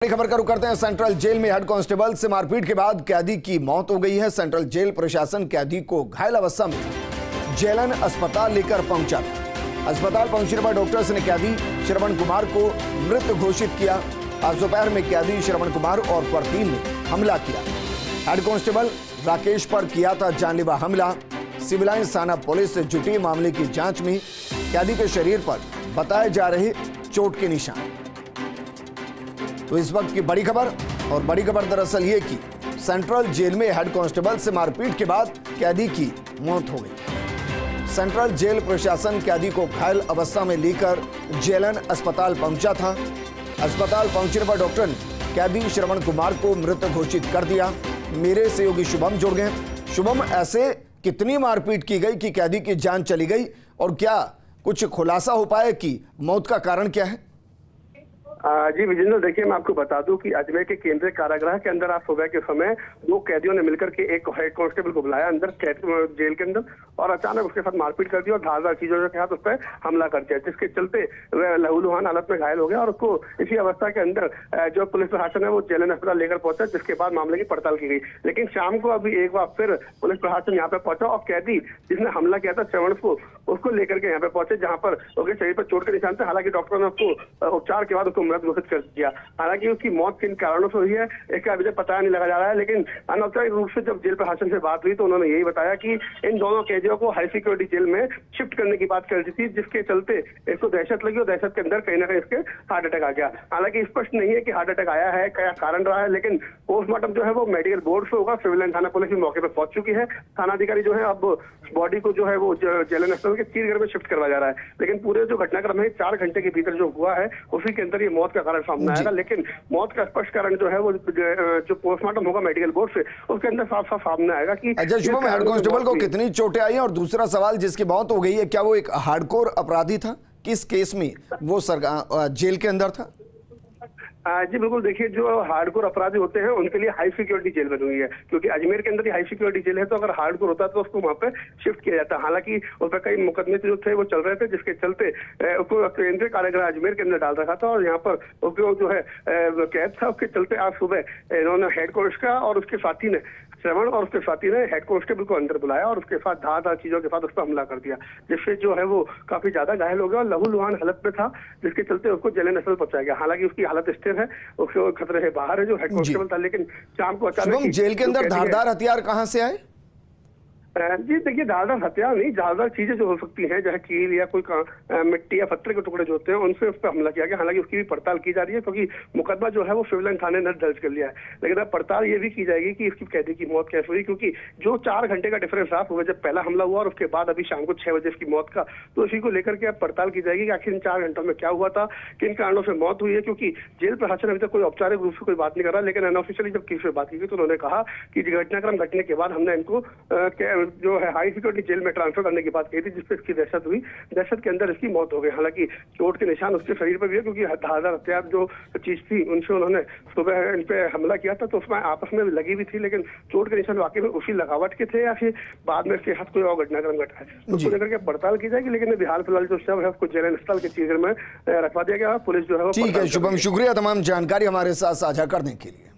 बड़ी खबर का रुख करते हैं। सेंट्रल जेल में हेड कांस्टेबल से मारपीट के बाद कैदी की मौत हो गई है। सेंट्रल जेल प्रशासन कैदी को घायल अवस्था में जेएलएन अस्पताल लेकर पहुंचा। अस्पताल पहुंचने पर डॉक्टर्स ने कैदी श्रवण कुमार को मृत घोषित किया। आज दोपहर में कैदी श्रवण कुमार और परवीन ने हमला किया। हेड कांस्टेबल राकेश पर किया था जानलेवा हमला। सिविल लाइंस थाना पुलिस से जुटी मामले की जांच में कैदी के शरीर पर बताए जा रहे चोट के निशान। तो इस वक्त की बड़ी खबर, और बड़ी खबर दरअसल ये कि सेंट्रल जेल में हेड कांस्टेबल से मारपीट के बाद कैदी की मौत हो गई। सेंट्रल जेल प्रशासन कैदी को घायल अवस्था में लेकर जेएलएन अस्पताल पहुंचा था। अस्पताल पहुंचने पर डॉक्टर ने कैदी श्रवण कुमार को मृत घोषित कर दिया। मेरे सहयोगी शुभम जुड़ गए। शुभम, ऐसे कितनी मारपीट की गई कि कैदी की जान चली गई, और क्या कुछ खुलासा हो पाया कि मौत का कारण क्या है? जी विजेंद्र, देखिए मैं आपको बता दूं कि अजमेर के केंद्रीय कारागृह के अंदर आज सुबह के समय दो कैदियों ने मिलकर के एक हेड कांस्टेबल को बुलाया अंदर जेल के अंदर, और अचानक उसके साथ मारपीट कर दी और धारदार चीजों के साथ उस पर हमला कर दिया, जिसके चलते वह लहूलुहान हालत में घायल हो गया। और उसको इसी अवस्था के अंदर जो पुलिस प्रशासन है वो जेएलएन अस्पताल लेकर पहुंचा, जिसके बाद मामले की पड़ताल की गई। लेकिन शाम को अभी एक बार फिर पुलिस प्रशासन यहाँ पे पहुंचा और कैदी जिसने हमला किया था श्रवण को, उसको लेकर के यहाँ पे पहुंचे, जहाँ पर उसके शरीर पर चोट के निशान थे। हालांकि डॉक्टरों ने उसको उपचार के बाद उसको मृत घोषित कर दिया। हालांकि उसकी मौत किन कारणों से हुई है इसका अभी तक पता नहीं लगा जा रहा है। लेकिन अनौपचारिक रूप से जब जेल प्रशासन से बात हुई तो उन्होंने यही बताया कि इन दोनों कैदियों को हाई सिक्योरिटी जेल में शिफ्ट करने की बात कर दी थी, जिसके चलते इसको दहशत लगी और दहशत के अंदर कहीं ना कहीं इसके हार्ट अटैक आ गया। हालांकि स्पष्ट नहीं है कि हार्ट अटैक आया है, क्या कारण रहा है, लेकिन पोस्टमार्टम जो है वो मेडिकल बोर्ड से होगा। सिविल लाइन थाना पुलिस भी मौके पर पहुंच चुकी है। थानाधिकारी जो है अब बॉडी को जो है वो जेएलएन अस्पताल के चीरघर में शिफ्ट करवा जा रहा है। लेकिन पूरे जो घटनाक्रम है 4 घंटे के भीतर जो हुआ है उसी के अंदर ये मौत का कारण सामने आएगा। लेकिन मौत का स्पष्ट कारण जो है वो जो पोस्टमार्टम होगा मेडिकल बोर्ड से, उसके अंदर साफ साफ सामने आएगा कि अच्छा शुभम, हेड कांस्टेबल को कितनी चोटें आई हैं? और दूसरा सवाल, जिसकी मौत हो गई है, क्या वो एक हार्डकोर अपराधी था? किस केस में वो जेल के अंदर था? जी बिल्कुल, देखिए जो हार्डकोर अपराधी होते हैं उनके लिए हाई सिक्योरिटी जेल बनी हुई है, क्योंकि अजमेर के अंदर ही हाई सिक्योरिटी जेल है। तो अगर हार्डकोर होता तो उसको वहां पे शिफ्ट किया जाता। हालांकि उस पर कई मुकदमे जो थे वो चल रहे थे, जिसके चलते उसको केंद्रीय कारागृह अजमेर के अंदर डाल रखा था। और यहाँ पर उसको जो है कैद था, उसके चलते आज सुबह इन्होंने हेड कांस्टेबल और उसके साथी ने श्रवण और उसके साथी ने हेड कांस्टेबल को अंदर बुलाया और उसके साथ धारदार चीजों के साथ उस पर हमला कर दिया, जिससे जो है वो काफी ज्यादा घायल हो गया और लहूलुहान हालत में था, जिसके चलते उसको जेएलएन अस्पताल पहुंचाया गया। हालांकि उसकी हालत स्थिर है, उसको खतरे से बाहर है जो हेड कांस्टेबल था। लेकिन शाम को अचानक जेल के अंदर धारदार हथियार कहां से आए? जी देखिए, धारदार हथियार नहीं, धारदार चीजें जो हो सकती हैं, चाहे कील या कोई मिट्टी या पत्थर के टुकड़े जो होते हैं, उनसे उस पर हमला किया गया। हालांकि उसकी भी पड़ताल की जा रही है, क्योंकि मुकदमा जो है वो सिविल लाइन थाने ने दर्ज कर लिया है। लेकिन अब पड़ताल ये भी की जाएगी कि इसकी कैदी की मौत कैसे हुई, क्योंकि जो 4 घंटे का डिफरेंस रहा हुआ जब पहला हमला हुआ और उसके बाद अभी शाम को 6 बजे इसकी मौत का, तो इसी को लेकर के अब पड़ताल की जाएगी कि आखिर इन 4 घंटों में क्या हुआ था, किन कारणों से मौत हुई है। क्योंकि जेल प्रशासन अभी तक कोई औपचारिक रूप से कोई बात नहीं कर रहा, लेकिन अनऑफिशियली जब किसी से बात की गई तो उन्होंने कहा कि घटनाक्रम घटने के बाद हमने इनको जो है हाई सिक्योरिटी जेल में ट्रांसफर करने की बात कही थी, जिसपे इसकी दहशत हुई, दहशत के अंदर इसकी मौत हो गई। हालांकि चोट के निशान उसके शरीर पर भी है, क्योंकि धारदार हथियार जो चीज थी उनसे उन्होंने सुबह इन पे हमला किया था, तो उसमें आपस में लगी भी थी। लेकिन चोट के निशान वाकई में उसी लगावट के थे या फिर बाद में इसके साथ कोई और घटनाक्रम घटा है, उसको लेकर के पड़ताल की जाएगी। लेकिन अभी हाल फिलहाल जो शव है उसको जेएलएन अस्पताल के चीरघर में रखवा दिया गया। पुलिस जो है वो ठीक है शुभम, शुक्रिया तमाम जानकारी हमारे साथ साझा करने के लिए।